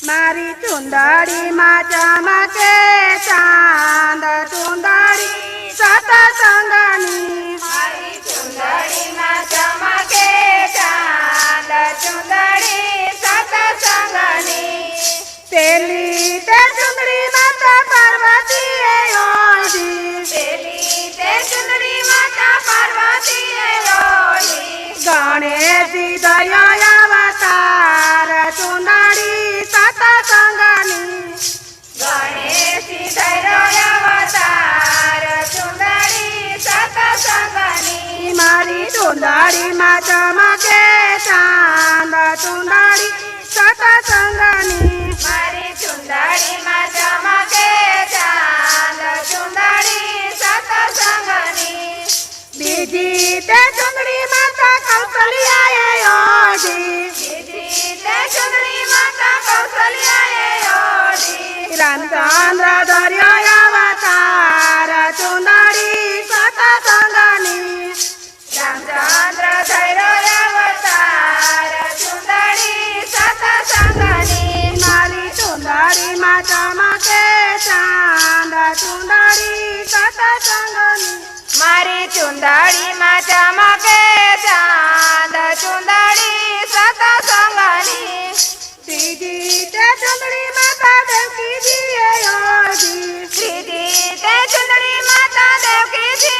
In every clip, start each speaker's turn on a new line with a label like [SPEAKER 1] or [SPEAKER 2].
[SPEAKER 1] मारी चुंदड़ी माँ चमके चांद चुंदड़ी सतसंगनी
[SPEAKER 2] मारी चुंदड़ी माँ चमके चांद चुंदड़ी सतसंगनी
[SPEAKER 1] पेली ते चुंदड़ी माता पार्वती ओढ़ी
[SPEAKER 2] पेली ते चुंदड़ी माता पार्वती ओढ़ी
[SPEAKER 1] गणेश दया अवतार चुंदड़ी सतसंगनी
[SPEAKER 2] गणेश धैर्य अवतार चुंदड़ी सतसंगनी
[SPEAKER 1] मारी चुंदड़ी माँ चमके चांद चुंदड़ी सतसंगनी
[SPEAKER 2] मारी चुंदड़ी माँ चमके चांद चुंदड़ी सतसंगनी
[SPEAKER 1] बीजी ते चुंदड़ी माता कौशल्या ओढ़ी
[SPEAKER 2] बीजी ते चुंदड़ी माता कौशल्या ओढ़ी
[SPEAKER 1] रामचंद्र धर्यो अवतार चुंदड़ी सतसंगनी
[SPEAKER 2] रामचंद्र धैर्य अवतार चुंदड़ी सतसंगनी
[SPEAKER 1] मारी चुंदड़ी माँ चमके चांद चुंदड़ी सतसंगनी
[SPEAKER 2] मारी चुंदड़ी माँ चमके चांद चुंदड़ी सतसंगनी
[SPEAKER 1] बीजी ते चुंदड़ी माता देवकी जी ओढ़ी
[SPEAKER 2] दीदी ते चुंदड़ी माता देवकी जी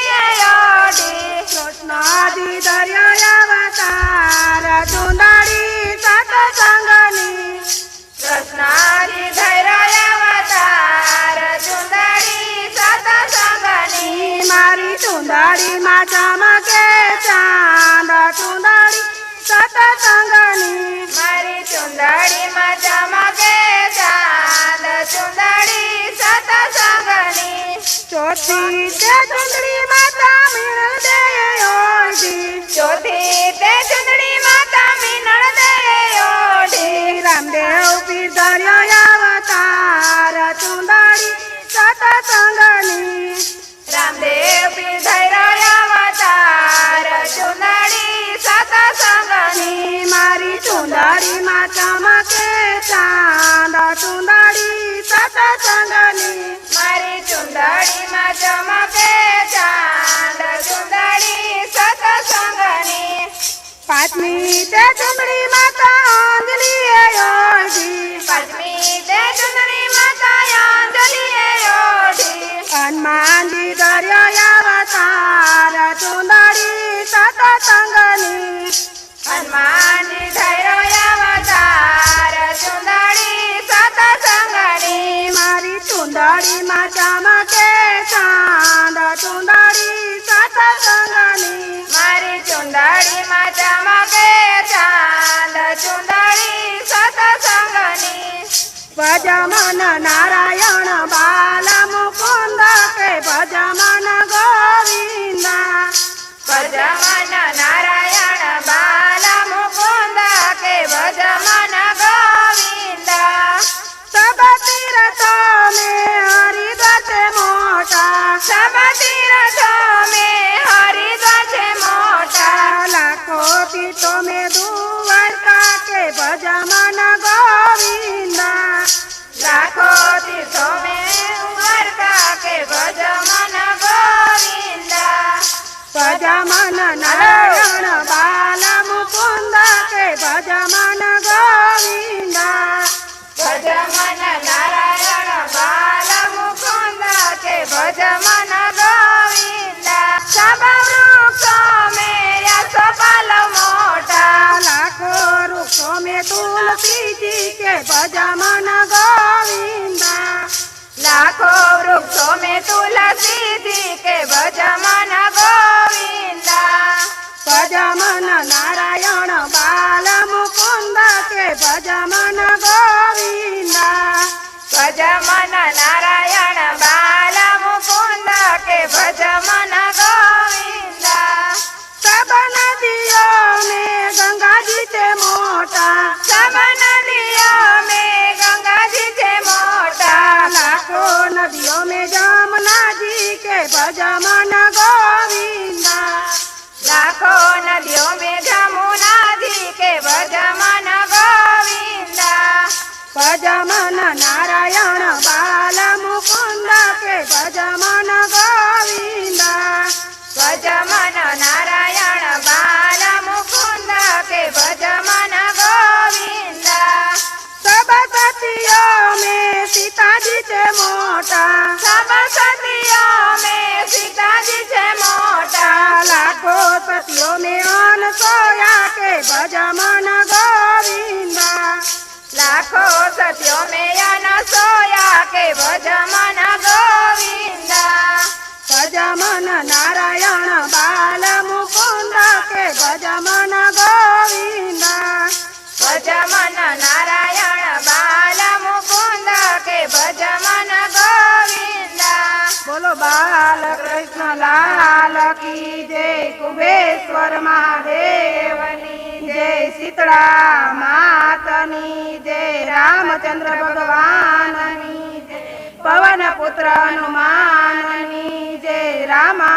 [SPEAKER 2] ओढ़ी
[SPEAKER 1] कृष्णादि धर्यो अवतार चुंदड़ी सतसंगनी
[SPEAKER 2] कृष्णादि धैर्य अवतार चुंदड़ी सतसंगनी
[SPEAKER 1] मारी चुंदड़ी माँ चमके चांद चुंदड़ी सतसंगनी
[SPEAKER 2] मारी चुंदड़ी माँ चमके चांद चुंदड़ी सतसंगनी
[SPEAKER 1] चौथी ते चुंदड़ी माता मिल दे ओढ़ी
[SPEAKER 2] चौथी ते चुंदड़ी माता मीनड़ दे ओढ़ी
[SPEAKER 1] रामदेव पीर धर्यो अवतार चुंदड़ी सतसंगनी
[SPEAKER 2] रामदेव पीर धैर्य अवतार चुंदड़ी सतसंगनी
[SPEAKER 1] मारी चुंदड़ी माँ चमके चांद चुंदड़ी सतसंगनी
[SPEAKER 2] मारी चुंदड़ी माँ चमके चांद चुंदड़ी सतसंगनी
[SPEAKER 1] पांचवी ते चुंदड़ी माता अंजलि ओढ़ी
[SPEAKER 2] पद्मी ते चुंदड़ी माता अंजलि ओढ़ी
[SPEAKER 1] हनुमान जी धर्यो अवतार चुंदड़ी सतसंगनी
[SPEAKER 2] हनुमान जी धैर्य अवतार चुंदड़ी सतसंगनी
[SPEAKER 1] मारी चुंदड़ी माँ चमके चांद चुंदड़ी सतसंगनी
[SPEAKER 2] मारी चुंदड़ी माँ चमके चांद चुंदड़ी सतसंगनी
[SPEAKER 1] भजमन नारायण बाल मुकुंद के भजमन गोविंदा
[SPEAKER 2] भजमन नारायण बाल मुकुंद के भजमन गोविंद
[SPEAKER 1] सब तीर्थों में हरि ध्वज मोटा
[SPEAKER 2] सब तीर्थों में हरि ध्वज मोटा
[SPEAKER 1] लाखों तीर्थों में द्वारका के भजमन गोविंदा
[SPEAKER 2] लाखों तीर्थों में द्वारका के भजमन गोविंद
[SPEAKER 1] भजमन नारायण बाल मुकुंद के भजमन गोविंदा
[SPEAKER 2] भजमन नारायण बाल मुकुंद के भजमन गोविंद सब वृक्षों में यशपाल मोटा
[SPEAKER 1] लाखों वृक्षों में तुलसी जी के भजमन गोविंदा
[SPEAKER 2] लाखों वृक्षों में तुलसी जी के भजमन गोविंद
[SPEAKER 1] भजमन नारायण बाल मुकुंद के भजमन गोविंदा
[SPEAKER 2] भजमन नारायण बाल मुकुंद के भजमन गोविंद
[SPEAKER 1] सब नदियों में गंगा जी से मोटा
[SPEAKER 2] सब नदियों में गंगा जी से मोटा
[SPEAKER 1] लाखों नदियों में जमुना जी के भजमन गोविंदा
[SPEAKER 2] लाखों नदियों में जमुना जी के भजमन गोविंद
[SPEAKER 1] ભજમન નારાયણ બાલ મુકુંદ કે ભજમન ગોવિંદ
[SPEAKER 2] ભજમન નારાયણ બાલ મુકુંદ કે ભજમન ગોવિંદ
[SPEAKER 1] सब सतियों में सीताजी छे मोटा
[SPEAKER 2] सब सतियों में सीताजी छे मोटा
[SPEAKER 1] लाखों सतियों में अनसोया के भजमन गोविंद
[SPEAKER 2] लाखों सतियों में अनसोया के भजमन गोविंद
[SPEAKER 1] भजमन नारायण बाल मुकुंद के भजमन गोविंद
[SPEAKER 2] भजमन नारायण बाल मुकुंद के भजमन गोविंद
[SPEAKER 1] बोलो बाल कृष्ण लाल की जय कुबेश्वर महादेवनी जय शीतला मातनी जय रामचंद्र भगवाननी जय पवन पुत्र हनुमाननी जय रामा